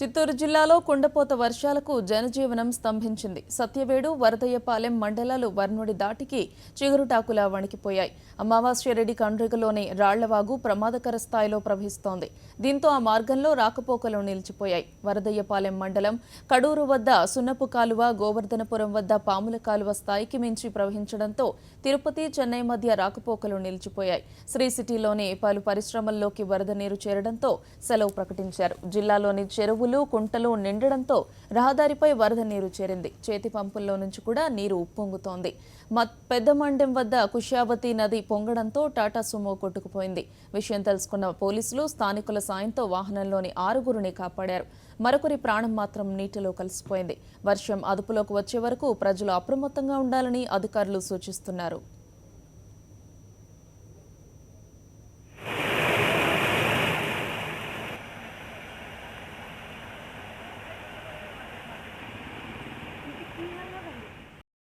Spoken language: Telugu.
చిత్తూరు జిల్లాలో కుండపోత వర్షాలకు జనజీవనం స్తంభించింది. సత్యవేడు, వరదయ్యపాలెం మండలాలు వర్నుడి దాటికి చిగురుటాకులా వణికిపోయాయి. అమావాస్యరెడ్డి కండ్రిగలోని రాళ్లవాగు ప్రమాదకర స్థాయిలో ప్రవహిస్తోంది. దీంతో ఆ మార్గంలో రాకపోకలు నిలిచిపోయాయి. వరదయ్యపాలెం మండలం కడూరు వద్ద సున్నపు కాలువ, గోవర్ధనపురం వద్ద పాముల కాలువ స్థాయికి మించి ప్రవహించడంతో తిరుపతి, చెన్నై మధ్య రాకపోకలు నిలిచిపోయాయి. శ్రీ సిటీలోని పలు పరిశ్రమల్లోకి వరద నీరు చేరడంతో సెలవు ప్రకటించారు. జిల్లాలోని చెరువులు, కుంటలు నిండడంతో రహదారిపై వరద నీరు చేరింది. చేతి పంపుల్లో నుంచి కూడా నీరు ఉప్పొంగుతోంది. పెద్దమండెం వద్ద కుష్యావతి నది పొంగడంతో టాటా సుమో కొట్టుకుపోయింది. విషయం తెలుసుకున్న పోలీసులు స్థానికుల సాయంతో వాహనంలోని 6గురిని కాపాడారు. మరొకరి ప్రాణం మాత్రం నీటిలో కలిసిపోయింది. వర్షం అదుపులోకి వచ్చే వరకు ప్రజలు అప్రమత్తంగా ఉండాలని అధికారులు సూచిస్తున్నారు.